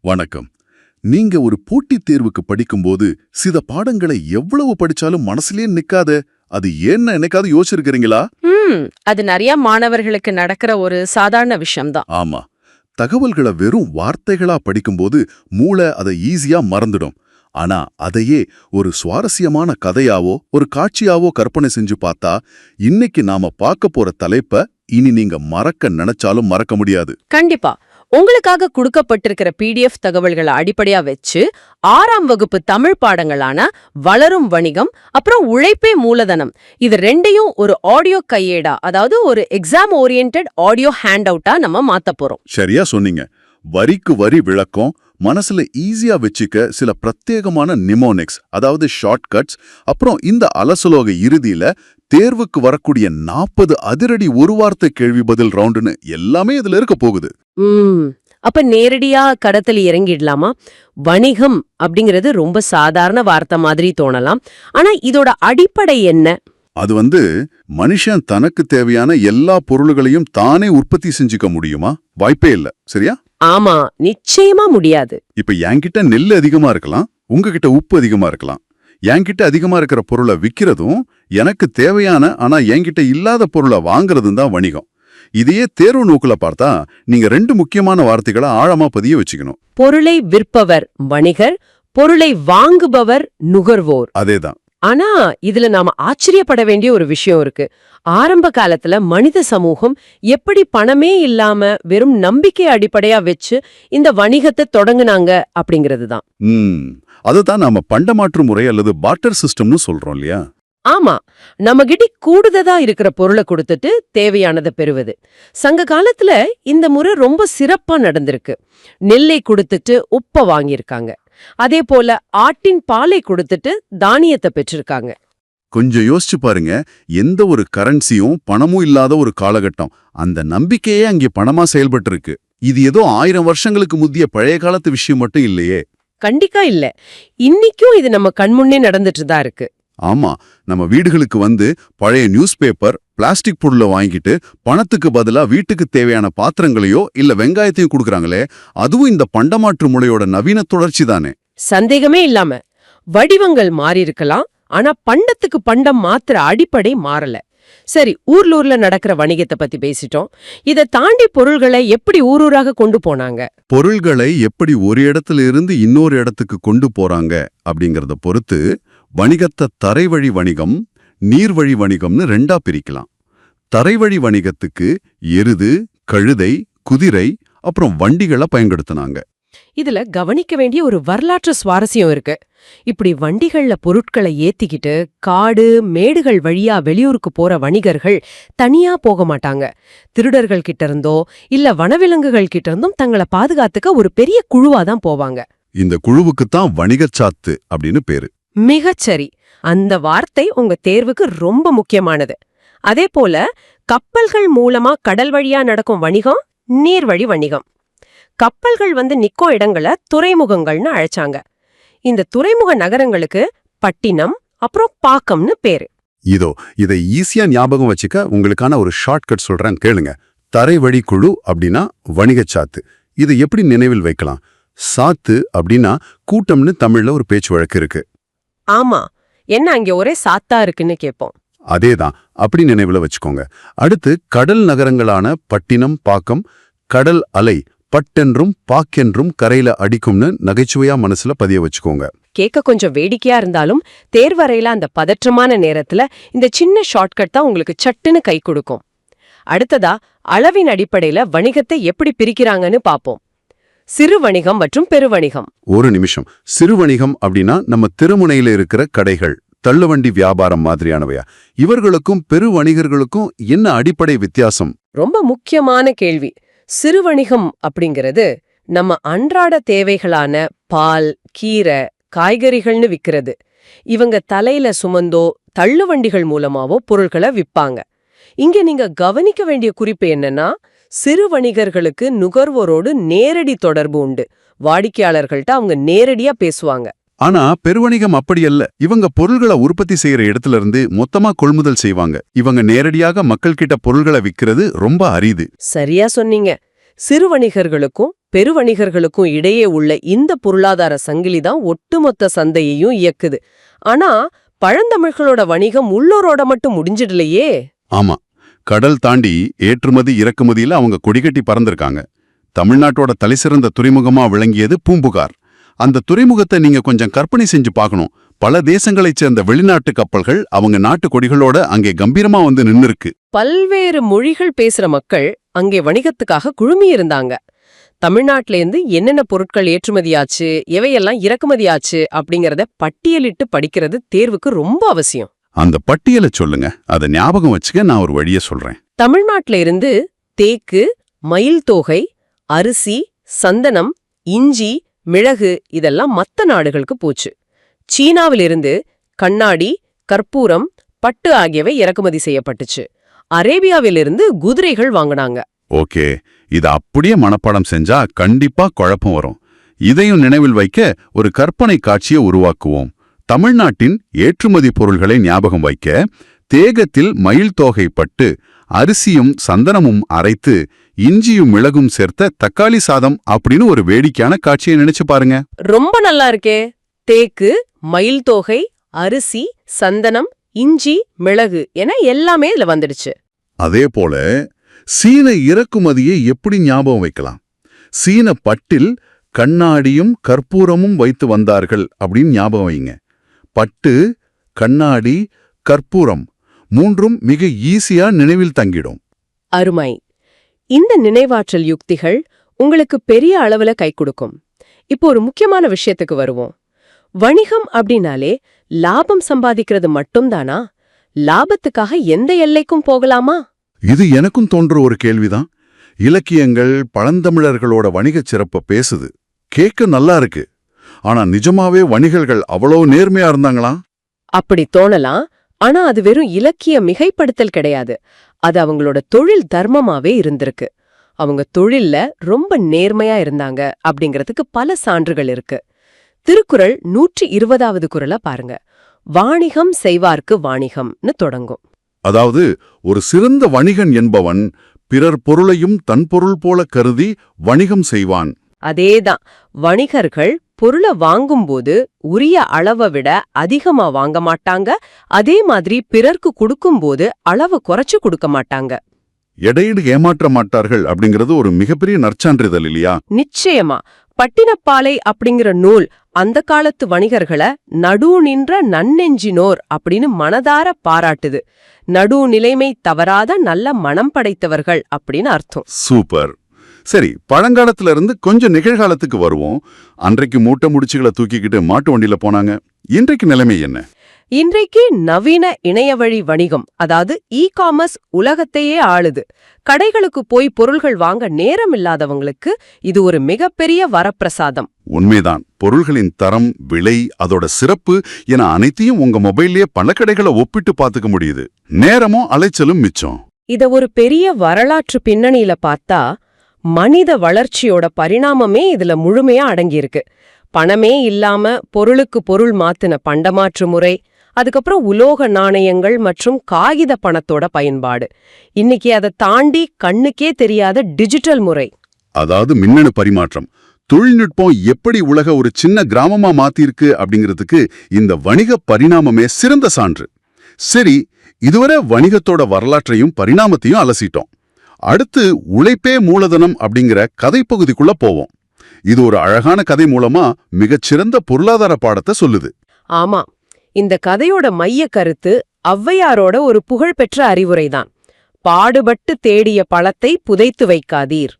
வணக்கம். நீங்க ஒரு போட்டித் தேர்வுக்கு படிக்கும்போது சில பாடங்களை எவ்வளவு படிச்சாலும் மனசுலயே நிக்காதே, அது ஏன்னு என்னைக்காவது யோசிச்சிருக்கிறீங்களா? அது நிறைய மாணவர்களுக்கு நடக்கிற ஒரு சாதாரண விஷயம்தான். ஆமா. தகவல்களை வெறும் வார்த்தைகளா படிக்கும்போது மூளை அதை ஈஸியா மறந்துடும். ஆனா அதையே ஒரு சுவாரஸ்யமான கதையாவோ ஒரு காட்சியாவோ கற்பனை செஞ்சு பார்த்தா இன்னைக்கு நாம பார்க்க போற தலைப்ப இனி நீங்க மறக்க நினைச்சாலும் மறக்க முடியாது. கண்டிப்பா. உங்களுக்காக கொடுக்கப்பட்டிருக்கிற PDF தகவல்களை அடிப்படையா வச்சு 6ஆம் வகுப்பு தமிழ் பாடங்களான வளரும் வணிகம் அப்புறம் உழைப்பே மூலதனம் இது ரெண்டையும் ஒரு ஆடியோ கையேடா, அதாவது ஒரு எக்ஸாம் ஓரியன்டட் ஆடியோ ஹேண்ட் அவுட்டா நம்ம மாத்த போறோம். சரியா சொன்னீங்க. வரிக்கு வரி விளக்கம், மனசுல ஈஸியா வச்சுக்க சில பிரத்யேகமான நிமோனிக்ஸ், அதாவது ஷார்ட்கட்ஸ், அப்புறம் இந்த அலசலோக இறுதியில தேர்வுக்கு வரக்கூடிய 40 அதிரடி ஒரு வார்த்தை கேள்வி பதில் ரவுண்டுன்னு எல்லாமே இதுல இருக்க போகுது. அப்ப நேரடியா கடத்தல இறங்கிடலாமா? வணிகம் அப்படிங்கிறது ரொம்ப சாதாரண வார்த்தை மாதிரி தோணலாம். ஆனா இதோட அடிப்படை என்ன? அது மனுஷன் தனக்கு தேவையான எல்லா பொருள்களையும் தானே உற்பத்தி செஞ்சுக்க முடியுமா? வாய்ப்பே இல்ல. சரியா? ஆமா, நிச்சயமா முடியாது. இப்ப என்கிட்ட நெல் அதிகமா இருக்கலாம், உங்ககிட்ட உப்பு அதிகமா இருக்கலாம். என்கிட்ட அதிகமா இருக்கிற பொருளை விக்கிறதும் எனக்கு தேவையான ஆனா என்கிட்ட இல்லாத பொருளை வாங்குறதும் தான் வணிகம். இதையே தேர்வு நோக்குல பார்த்தா நீங்க ரெண்டு முக்கியமான வார்த்தைகளை ஆழமா பதிய வச்சுக்கணும். பொருளை விற்பவர் வணிகர், பொருளை வாங்குபவர் நுகர்வோர். அதேதான். ஆனா இதுல நாம ஆச்சரியப்பட வேண்டிய ஒரு விஷயம் இருக்கு. ஆரம்ப காலத்துல மனித சமூகம் எப்படி பணமே இல்லாம வெறும் நம்பிக்கை அடிப்படையா வச்சு இந்த வணிகத்தை தொடங்குனாங்க அப்படிங்கிறதுதான். அதுதான் நாம பண்டமாற்று முறை அல்லது பார்ட்டர் சிஸ்டம்னு சொல்றோம் இல்லையா? ஆமா, நம்ம கிட்ட கூடுதலா இருக்கிற பொருளை கொடுத்துட்டு தேவையானதை பெறுவது. சங்க காலத்துல இந்த முறை ரொம்ப சிறப்பா நடந்திருக்கு. நெல்லை கொடுத்துட்டு உப்ப வாங்கியிருக்காங்க. அதே போல ஆட்டின் பாலை கொடுத்துட்டு தானியத்தை பெற்றிருக்காங்க. கொஞ்சம் யோசிச்சு பாருங்க. எந்த ஒரு கரன்சியும் பணமும் இல்லாத ஒரு காலகட்டம், அந்த நம்பிக்கையே அங்கே பணமா செயல்பட்டு இருக்கு. இது ஏதோ 1000 வருஷங்களுக்கு முந்திய பழைய காலத்து விஷயம் மட்டும் இல்லையே. கண்டிப்பா இல்ல. இன்னைக்கும் இது நம்ம கண்முன்னே நடந்துட்டு தான் இருக்கு. ஆமா, நம்ம வீடுகளுக்கு பழைய நியூஸ் பேப்பர், பிளாஸ்டிக் பொருளை வாங்கிட்டு பணத்துக்கு பதிலா வீட்டுக்கு தேவையான பாத்திரங்களையோ இல்ல வெங்காயத்தையும் கொடுக்கறாங்களே, அதுவும் இந்த பண்டமாற்று முறையோட நவீன தொடர்ச்சி தானே. சந்தேகமே இல்லாம. வடிவங்கள் மாறி இருக்கலாம், ஆனா பண்டத்துக்கு பண்டம் மாத்திர அடிப்படை மாறல. சரி, ஊர்ல நடக்கிற வணிகத்தை பத்தி பேசிட்டோம். இதை தாண்டி பொருள்களை எப்படி ஊரூராக கொண்டு போனாங்க? பொருள்களை எப்படி ஒரு இடத்துல இருந்து இன்னொரு இடத்துக்கு கொண்டு போறாங்க அப்படிங்கறத பொறுத்து வணிகத்தை தரைவழி வணிகம், நீர்வழி வணிகம்னு ரெண்டா பிரிக்கலாம். தரைவழி வணிகத்துக்கு எருது, கழுதை, குதிரை அப்புறம் வண்டிகளை பயன்படுத்தினாங்க. இதுல கவனிக்க வேண்டிய ஒரு வரலாற்று சுவாரஸ்யம் இருக்கு. இப்படி வண்டிகள்ல பொருட்களை ஏத்திக்கிட்டு காடு மேடுகள் வழியா வெளியூருக்கு போற வணிகர்கள் தனியா போக மாட்டாங்க. திருடர்கள் கிட்ட இருந்தோ இல்ல வனவிலங்குகள் கிட்ட இருந்தும் தங்களை பாதுகாத்துக்க ஒரு பெரிய குழுவா தான் போவாங்க. இந்த குழுவுக்குத்தான் வணிகச்சாத்து அப்படின்னு பேரு. மிகச்சரி. அந்த வார்த்தை உங்க தேர்வுக்கு ரொம்ப முக்கியமானது. அதே போல கப்பல்கள் மூலமா கடல் வழியா நடக்கும் வணிகம் நீர்வழி வணிகம். கப்பல்கள் நிக்கோ இடங்களை துறைமுகங்கள்னு அழைச்சாங்க. இந்த துறைமுக நகரங்களுக்கு பட்டினம் அப்புறம் பாக்கம்னு பேரு. இதை ஈஸியா ஞாபகம் வச்சுக்க உங்களுக்கான ஒரு ஷார்ட்கட் சொல்றேன், கேளுங்க. தரைவழி குழு அப்படின்னா வணிகச்சாத்து. இதை எப்படி நினைவில் வைக்கலாம்? சாத்து அப்படின்னா கூட்டம்னு தமிழ்ல ஒரு பேச்சு வழக்கு இருக்கு. ஆமா, என்ன அங்க ஒரே சாத்தா இருக்குன்னு கேட்போம். அதேதான், அப்படி நினைவுல வச்சுக்கோங்க. அடுத்து கடல் நகரங்களான பட்டினம், பாக்கம். கடல் அலை பட்டென்றும் பாக்கென்றும் கரையில அடிக்கும்னு நகைச்சுவையா மனசுல பதிய வச்சுக்கோங்க. கேட்க கொஞ்சம் வேடிக்கையா இருந்தாலும் தேர்வறையில அந்த பதற்றமான நேரத்துல இந்த சின்ன ஷார்ட்கட் தான் உங்களுக்கு சட்டுன்னு கை கொடுக்கும். அடுத்ததா அளவின் அடிப்படையில வணிகத்தை எப்படி பிரிக்கிறாங்கன்னு பாப்போம். சிறு வணிகம் மற்றும் பெருவணிகம். ஒரு நிமிஷம். சிறு வணிகம் அப்படின்னா நம்ம திருமுனையில இருக்கிற கடைகள், தள்ளுவண்டி வியாபாரம் மாதிரியானவையா? இவர்களுக்கும் பெரு வணிகர்களுக்கும் என்ன அடிப்படை வித்தியாசம்? ரொம்ப முக்கியமான கேள்வி. சிறு வணிகம் அப்படிங்கிறது நம்ம அன்றாட தேவைகளான பால், கீரை, காய்கறிகள்னு விக்கிறது. இவங்க தலையில சுமந்தோ தள்ளுவண்டிகள் மூலமாவோ பொருட்களை விற்பாங்க. இங்க நீங்க கவனிக்க வேண்டிய குறிப்பு என்னன்னா, சிறு வணிகர்களுக்கு நுகர்வோரோடு நேரடி தொடர்பு உண்டு. வாடிக்கையாளர்கள்ட்ட அவங்க நேரடியா பேசுவாங்க. ஆனா பெருவணிகம் அப்படியல்ல. இவங்க பொருள்களை உற்பத்தி செய்யற இடத்துல இருந்து மொத்தமா கொள்முதல் செய்வாங்க. இவங்க நேரடியாக மக்கள் கிட்ட பொருள்களை விற்கிறது ரொம்ப அரிது. சரியா சொன்னீங்க. சிறு வணிகர்களுக்கும் பெருவணிகர்களுக்கும் இடையே உள்ள இந்த பொருளாதார சங்கிலி தான் ஒட்டுமொத்த சந்தையையும் இயக்குது. ஆனா பழந்தமிழர்களோட வணிகம் உள்ளூரோட மட்டும் முடிஞ்சிடலையே. ஆமா, கடல் தாண்டி ஏற்றுமதி இறக்குமதியில அவங்க கொடிகட்டி பறந்திருக்காங்க. தமிழ்நாட்டோட தலைசிறந்த துறைமுகமா விளங்கியது பூம்புகார். அந்த துறைமுகத்தை நீங்க கொஞ்சம் கற்பனை செஞ்சு பார்க்கணும். பல தேசங்களைச் சேர்ந்த வெளிநாட்டு கப்பல்கள் அவங்க நாட்டு கொடிகளோட அங்கே கம்பீரமா வந்து நின்னுருக்கு. பல்வேறு மொழிகள் பேசுற மக்கள் அங்கே வணிகத்துக்காக குழுமி இருந்தாங்க. தமிழ்நாட்டில இருந்து என்னென்ன பொருட்கள் ஏற்றுமதியாச்சு, எவையெல்லாம் இறக்குமதியாச்சு அப்படிங்கறத பட்டியலிட்டு படிக்கிறது தேர்வுக்கு ரொம்ப அவசியம். அந்த பட்டியலை சொல்லுங்க, அதை ஞாபகம் வச்சுக்க நான் ஒரு வழியை சொல்றேன். தமிழ்நாட்டில இருந்து தேக்கு, மயில் தோகை, அரிசி, சந்தனம், இஞ்சி, மிளகு இதெல்லாம் மத்த நாடுகளுக்கு போச்சு. சீனாவிலிருந்து கண்ணாடி, கற்பூரம், பட்டு ஆகியவை இறக்குமதி செய்யப்பட்டுச்சு. அரேபியாவிலிருந்து குதிரைகள் வாங்கினாங்க. ஓகே, இத அப்படியே மனப்பாடம் செஞ்சா கண்டிப்பா குழப்பம் வரும். இதையும் நினைவில் வைக்க ஒரு கற்பனை காட்சியை உருவாக்குவோம். தமிழ்நாட்டின் ஏற்றுமதி பொருள்களை ஞாபகம் வைக்க தேகத்தில் மயில் தோகை பட்டு, அரிசியும் சந்தனமும் அரைத்து, இஞ்சியும் மிளகும் சேர்த்த தக்காளி சாதம் அப்படின்னு ஒரு வேடிக்கையான காட்சியை நினைச்சு பாருங்க. ரொம்ப நல்லா இருக்கே. தேக்கு, மயில் தோகை, அரிசி, சந்தனம், இஞ்சி, மிளகு என எல்லாமே இதுல வந்துடுச்சு. அதே போல சீன இறக்குமதியை எப்படி ஞாபகம் வைக்கலாம்? சீன பட்டில் கண்ணாடியும் கற்பூரமும் வைத்து வந்தார்கள் அப்படின்னு ஞாபகம் வைங்க. பட்டு, கண்ணாடி, கற்பூரம் மூன்றும் மிக ஈஸியா நினைவில் தங்கிடும். அருமை. இந்த நினைவாற்றல் யுக்திகள் உங்களுக்கு பெரிய அளவுல கை கொடுக்கும். இப்போ ஒரு முக்கியமான விஷயத்துக்கு வருவோம். வணிகம் அப்படின்னாலே லாபம் சம்பாதிக்கிறது மட்டும்தானா? லாபத்துக்காக எந்த எல்லைக்கும் போகலாமா? இது எனக்கும் தோன்ற ஒரு கேள்விதான். இலக்கியங்கள் பழந்தமிழர்களோட வணிகச் சிறப்ப பேசுது, கேட்க நல்லா இருக்கு. ஆனா நிஜமாவே வணிகர்கள் அவ்வளவு நேர்மையா இருந்தாங்களா? அப்படி தோணலாம். ஆனா அது வெறும் இலக்கிய மிகைப்படுத்தல் கிடையாது. அது அவங்களோட தொழில் தர்மமாவே இருந்திருக்கு. அவங்க தொழில்ல ரொம்ப நேர்மையா இருந்தாங்க அப்படிங்கறதுக்கு பல சான்றுகள் இருக்கு. திருக்குறள் 120வது குறளை பாருங்க. வாணிகம் செய்வார்க்கு வாணிகம்னு தொடங்கும். அதாவது ஒரு சிறந்த வணிகன் என்பவன் பிறர் பொருளையும் தன் பொருள் போல கருதி வணிகம் செய்வான். அதேதான். வணிகர்கள் பொருளை வாங்கும்போது உரிய அளவை விட அதிகமா வாங்க மாட்டாங்க. அதே மாதிரி பிறர்க்கு கொடுக்கும்போது அளவு குறைச்சு கொடுக்க மாட்டாங்க. எடையீடு ஏமாற்ற மாட்டார்கள் அப்படிங்கிறது ஒரு மிகப்பெரிய நற்சான்றிதழ் இல்லையா? நிச்சயமா. பட்டினப்பாலை அப்படிங்கிற நூல் அந்த காலத்து வணிகர்களை நடு நின்ற நன்னெஞ்சினோர் அப்படின்னு மனதார பாராட்டுது. நடு நிலைமை தவறாத நல்ல மனம் படைத்தவர்கள் அப்படின்னு அர்த்தம். சூப்பர். சரி, பழங்காலத்துல இருந்து கொஞ்சம் நிகழ்காலத்துக்கு வருவோம். அன்றைக்கு மூட்டை முடிச்சுகளை தூக்கிக்கிட்டு மாட்டு வண்டியில போனாங்க. இன்றைக்கு நிலைமை என்ன? இன்றைக்கு நவீன இணையவழி வணிகம், அதாவது இ-காமர்ஸ் உலகத்தையே ஆளுது. கடைகளுக்கு போய் பொருள்கள் வாங்க நேரம் இல்லாதவங்களுக்கு இது ஒரு மிகப்பெரிய வரப்பிரசாதம். உண்மைதான். பொருள்களின் தரம், விலை, அதோட சிறப்பு என அனைத்தையும் உங்க மொபைல்லயே பல கடைகளை ஒப்பிட்டு பார்த்துக்க முடியுது. நேரமும் அலைச்சலும் மிச்சம். இத ஒரு பெரிய வரலாற்று பின்னணியில பார்த்தா மனித வளர்ச்சியோட பரிணாமமே இதுல முழுமையா அடங்கியிருக்கு. பணமே இல்லாம பொருளுக்கு பொருள் மாத்தின பண்டமாற்று முறை, அதுக்கப்புறம் உலோக நாணயங்கள் மற்றும் காகித பணத்தோட பயன்பாடு, இன்னைக்கு அதை தாண்டி கண்ணுக்கே தெரியாத டிஜிட்டல் முறை, அதாவது மின்னணு பரிமாற்றம். தொழில்நுட்பம் எப்படி உலக ஒரு சின்ன கிராமமா மாத்திருக்கு அப்படிங்கிறதுக்கு இந்த வணிக பரிணாமமே சிறந்த சான்று. சரி, இதுவரை வணிகத்தோட வரலாற்றையும் பரிணாமத்தையும் அலசிட்டோம். அடுத்து உழைப்பே மூலதனம் அப்படிங்கிற கதை பகுதிக்குள்ள போவோம். இது ஒரு அழகான கதை மூலமா மிகச்சிறந்த பொருளாதார பாடத்தை சொல்லுது. ஆமா, இந்த கதையோட மைய கருத்து ஔவையாரோட ஒரு புகழ்பெற்ற அறிவுரைதான். பாடுபட்டு தேடிய பழத்தை புதைத்து வைக்காதீர்.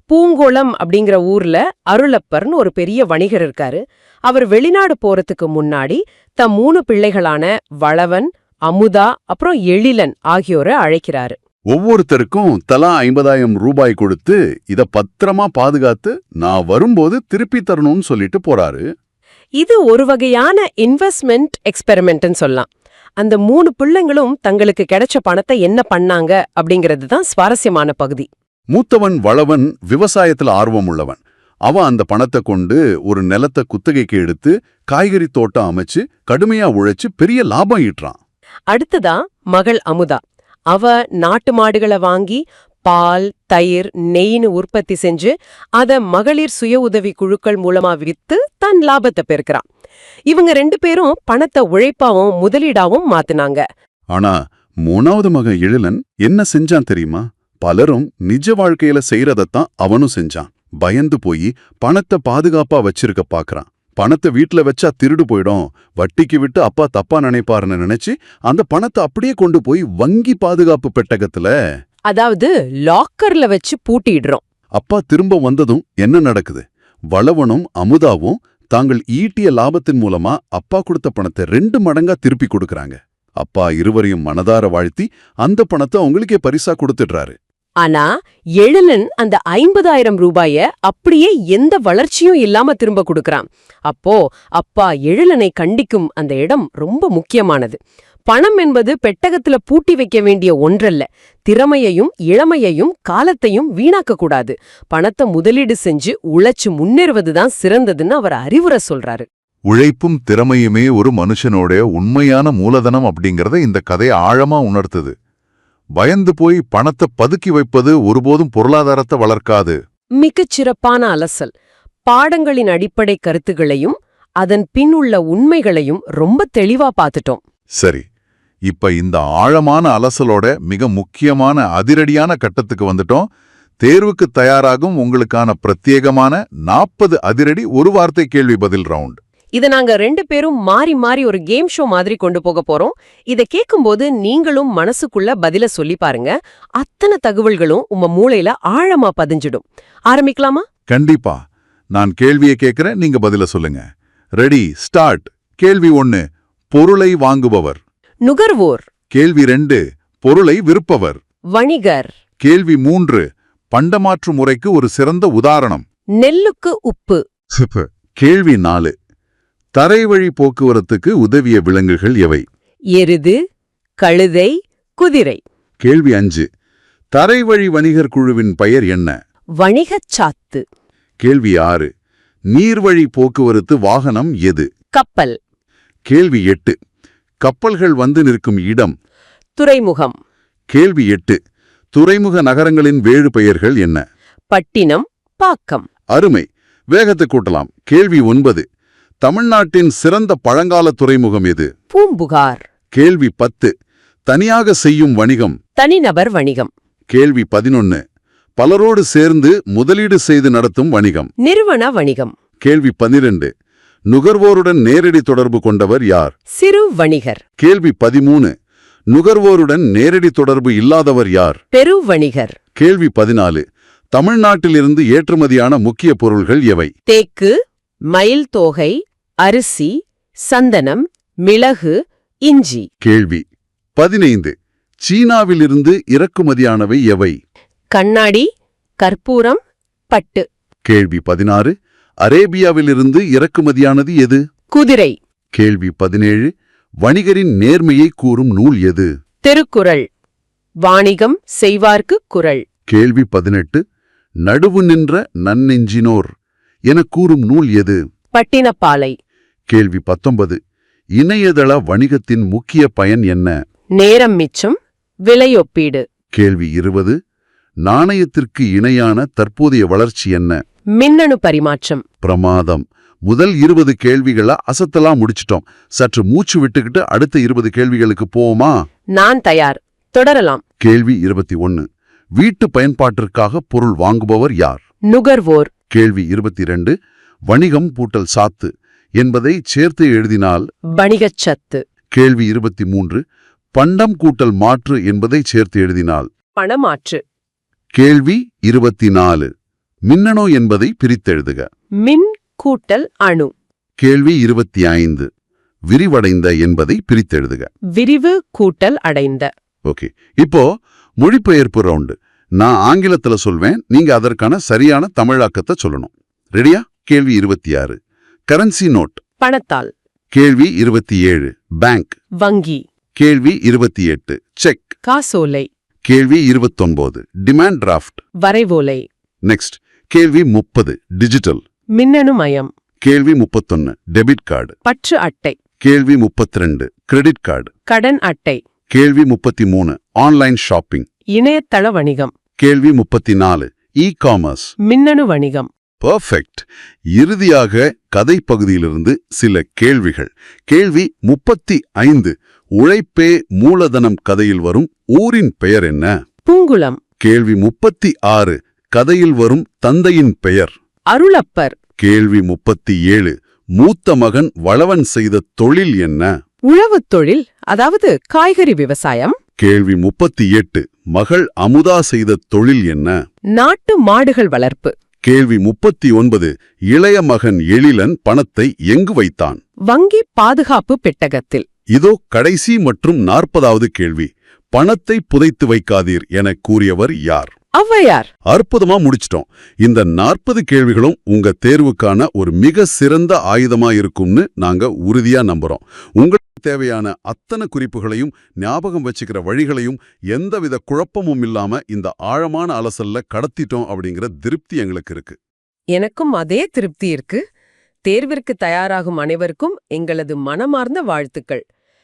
பூங்கோளம் அப்படிங்கிற ஊர்ல அருளப்பர்னு ஒரு பெரிய வணிகர் இருக்காரு. அவர் வெளிநாடு போறதுக்கு முன்னாடி தம் 3 பிள்ளைகளான வளவன், அமுதா, அப்புறம் எழிலன் ஆகியோரை அழைக்கிறாரு. ஒவ்வொருத்தருக்கும் தலா 50,000 ரூபாய் கொடுத்து இத பத்திரமா பாதுகாத்து நான் வரும்போது திருப்பி தரணும்னு சொல்லிட்டு போறாரு. இது ஒரு வகையான இன்வெஸ்ட்மெண்ட் எக்ஸ்பெரிமெண்ட்னு சொல்லலாம். அந்த 3 பிள்ளைங்களும் தங்களுக்கு கிடைச்ச பணத்தை என்ன பண்ணாங்க அப்படிங்கிறது தான் சுவாரஸ்யமான பகுதி. மூத்தவன் வளவன் விவசாயத்துல ஆர்வம் உள்ளவன். அவன் அந்த பணத்தை கொண்டு ஒரு நிலத்தை குத்தகைக்கு எடுத்து காய்கறி தோட்டம் அமைச்சு கடுமையா உழைச்சு பெரிய லாபம் ஈட்டுறான். அடுத்ததா மகள் அமுதா. அவ நாட்டு மாடுகளை வாங்கி பால் தயிர் நெய்னு உற்பத்தி செஞ்சு அத மகளிர் சுய உதவி குழுக்கள் மூலமா வித்து தன் லாபத்தை பெருக்கிறான். இவங்க 2 பேரும் பணத்தை உழைப்பாவும் முதலீடாவும் மாத்துனாங்க. ஆனா 3வது மகன் எழிலன் என்ன செஞ்சான் தெரியுமா? பலரும் நிஜ வாழ்க்கையில செய்யறதத்தான் அவனும் செஞ்சான். பயந்து போய் பணத்தை பாதுகாப்பா வச்சிருக்க பாக்குறான். பணத்தை வீட்ல வச்சா திருடு போயிடும், வட்டிக்கு விட்டு அப்பா தப்பா நினைப்பாருன்னு நினைச்சு அந்த பணத்தை அப்படியே கொண்டு போய் வங்கி பாதுகாப்பு பெட்டகத்துல, அதாவது லாக்கர்ல வச்சு பூட்டிடுறோம். அப்பா திரும்ப வந்ததும் என்ன நடக்குது? வளவனும் அமுதாவும் தாங்கள் ஈட்டிய லாபத்தின் மூலமா அப்பா கொடுத்த பணத்தை 2 மடங்கா திருப்பி கொடுக்கறாங்க. அப்பா இருவரையும் மனதார வாழ்த்தி அந்த பணத்தை அவங்களுக்கே பரிசா கொடுத்துடுறாரு. ஆனா எழிலன் அந்த 50,000 ரூபாய அப்படியே எந்த வளர்ச்சியும் இல்லாம திரும்ப கொடுக்கறான். அப்போ அப்பா எழிலனை கண்டிக்கும் அந்த இடம் ரொம்ப முக்கியமானது. பணம் என்பது பெட்டகத்துல பூட்டி வைக்க வேண்டிய ஒன்றல்ல. திறமையையும் இளமையையும் காலத்தையும் வீணாக்க கூடாது. பணத்தை முதலீடு செஞ்சு உழைச்சு முன்னேறுவதுதான் சிறந்ததுன்னு அவர் அறிவுரை சொல்றாரு. உழைப்பும் திறமையுமே ஒரு மனுஷனோட உண்மையான மூலதனம் அப்படிங்கறத இந்த கதை ஆழமா உணர்த்துது. பயந்து போய் பணத்தை பதுக்கி வைப்பது ஒருபோதும் பொருளாதாரத்தை வளர்க்காது. மிகச் சிறப்பான அலசல். பாடங்களின் அடிப்படை கருத்துகளையும் அதன் பின் உள்ள உண்மைகளையும் ரொம்ப தெளிவா பார்த்துட்டோம். சரி, இப்ப இந்த ஆழமான அலசலோட மிக முக்கியமான அதிரடியான கட்டத்துக்கு வந்துட்டோம். தேர்வுக்கு தயாராகும் உங்களுக்கான பிரத்யேகமான 40 அதிரடி ஒரு வார்த்தை கேள்வி பதில் ரவுண்ட். இத நாங்க 2 பேரும் மாறி மாறி ஒரு கேம் ஷோ மாதிரி கொண்டு போக போறோம். இத கேட்கும்போது நீங்களும் மனசுக்குள்ள பதில சொல்லி பாருங்க. அத்தனை தகவல்களும் உங்க மூளையில ஆழமா பதிஞ்சிடும். ஆரம்பிக்கலாமா? கண்டிப்பா. நான் கேள்வியை கேட்கிறேன், நீங்க பதில சொல்லுங்க. Ready, start. கேள்வி 1, பொருளை வாங்குபவர். நுகர்வோர். கேள்வி 2, பொருளை விற்பவர். வணிகர். கேள்வி 3, பண்டமாற்று முறைக்கு ஒரு சிறந்த உதாரணம். நெல்லுக்கு உப்பு. கேள்வி 4, தரைவழி போக்குவரத்துக்கு உதவிய விலங்குகள் எவை? எருது, கழுதை, குதிரை. கேள்வி 5, தரைவழி வணிகர் குழுவின் பெயர் என்ன? வணிகச் சாத்து. கேள்வி 6, நீர்வழி போக்குவரத்து வாகனம் எது? கப்பல். கேள்வி 8, கப்பல்கள் வந்து நிற்கும் இடம்? துறைமுகம். கேள்வி 8, துறைமுக நகரங்களின் வேறு பெயர்கள் என்ன? பட்டினம், பாக்கம். அருமை, வேகத்தை கூட்டலாம். கேள்வி 9, தமிழ்நாட்டின் சிறந்த பழங்கால துறைமுகம் எது? பூம்புகார். கேள்வி 10, தனியாக செய்யும் வணிகம்? தனிநபர் வணிகம். கேள்வி 11, பலரோடு சேர்ந்து முதலீடு செய்து நடத்தும் வணிகம்? நிறுவன வணிகம். கேள்வி 12, நுகர்வோருடன் நேரடி தொடர்பு கொண்டவர் யார்? சிறு வணிகர். கேள்வி 13, நுகர்வோருடன் நேரடி தொடர்பு இல்லாதவர் யார்? பெரு வணிகர். கேள்வி 14, தமிழ்நாட்டிலிருந்து ஏற்றுமதியான முக்கிய பொருள்கள் எவை? தேக்கு, மயில் தோகை, அரிசி, சந்தனம், மிளகு, இஞ்சி. கேள்வி 15, சீனாவிலிருந்து இறக்குமதியானவை எவை? கண்ணாடி, கற்பூரம், பட்டு. கேள்வி 16, அரேபியாவிலிருந்து இறக்குமதியானது எது? குதிரை. கேள்வி 17, வணிகரின் நேர்மையை கூறும் நூல் எது? திருக்குறள். வாணிகம் செய்வார்க்கு குறள். கேள்வி 18, நடுவு நின்ற நன்னெஞ்சினோர் என கூறும் நூல் எது? பட்டினப்பாலை. கேள்வி 19, இணையதள வணிகத்தின் முக்கிய பயன் என்ன? நேரம் மிச்சம், விலையொப்பீடு. கேள்வி 20, நாணயத்திற்கு இணையான தற்போதைய வளர்ச்சி என்ன? மின்னணு பரிமாற்றம். பிரமாதம். முதல் 20 கேள்விகளை அசத்தலாம் முடிச்சிட்டோம். சற்று மூச்சு விட்டுக்கிட்டு அடுத்த 20 கேள்விகளுக்கு போவோமா? நான் தயார். தொடரலாம். கேள்வி 21, வீட்டு பயன்பாட்டிற்காக பொருள் வாங்குபவர் யார்? நுகர்வோர். கேள்வி 22, வணிகம் பூட்டல் சாத்து என்பதை சேர்த்து எழுதினால்? வணிகச் சத்து. கேள்வி 23, பண்டம் கூட்டல் மாற்று என்பதை சேர்த்து எழுதினால்? பணமாற்று. கேள்வி 24, மின்னணு என்பதை பிரித்தெழுதுக. மின் கூட்டல் அணு. கேள்வி 25, விரிவடைந்த என்பதை பிரித்தெழுதுக. விரிவு கூட்டல் அடைந்த. ஓகே, இப்போ மொழிபெயர்ப்பு ரவுண்டு. நான் ஆங்கிலத்துல சொல்வேன், நீங்க அதற்கான சரியான தமிழாக்கத்தை சொல்லணும். ரெடியா? கேள்வி 26, கரன்சி நோட். பணத்தால். கேள்வி 27, பேங்க். வங்கி. கேள்வி 28, செக். காசோலை. கேள்வி 29, டிமாண்ட் டிராஃப்ட். வரைவோலை. நெக்ஸ்ட் கேள்வி 30, டிஜிட்டல். மின்னணு மயம். கேள்வி 31, டெபிட் கார்டு. பற்று அட்டை. கேள்வி 32, கிரெடிட் கார்டு. கடன் அட்டை. கேள்வி 33, ஆன்லைன் ஷாப்பிங். இணையதள வணிகம். கேள்வி 34 இ-காமர்ஸ். மின்னணு வணிகம். பெர்ஃபெக்ட். இறுதியாக கதை பகுதியிலிருந்து சில கேள்விகள். கேள்வி 35 உழைப்பே மூலதனம் கதையில் வரும் ஊரின் பெயர் என்ன? பூங்குளம். கேள்வி 36 கதையில் வரும் தந்தையின் பெயர்? அருளப்பர். கேள்வி 37 மூத்த மகன் வளவன் செய்த தொழில் என்ன? உழவுத் தொழில், அதாவது காய்கறி விவசாயம். கேள்வி 38 மகள் அமுதா செய்த தொழில் என்ன? நாட்டு மாடுகள் வளர்ப்பு. கேள்வி 39 இளைய மகன் எழிலன் பணத்தை எங்கு வைத்தான்? வங்கி பாதுகாப்பு பெட்டகத்தில். இதோ கடைசி மற்றும் 40வது கேள்வி. பணத்தை புதைத்து வைக்காதீர் என கூறியவர் யார்? ஔவையார். அற்புதமா முடிச்சிட்டோம். இந்த 40 கேள்விகளும் உங்க தேர்வுக்கான ஒரு மிக சிறந்த ஆயுதமா இருக்கும்னு நாங்க உறுதியா நம்புறோம். உங்களுக்கு தேவையான அத்தனை குறிப்புகளையும் ஞாபகம் வச்சுக்கிற வழிகளையும் எந்தவித குழப்பமும் இல்லாம இந்த ஆழமான அலசல்ல கடத்திட்டோம் அப்படிங்கிற திருப்தி எங்களுக்கு இருக்கு. எனக்கும் அதே திருப்தி இருக்கு. தேர்விற்கு தயாராகும் அனைவருக்கும் எங்களது மனமார்ந்த வாழ்த்துக்கள்.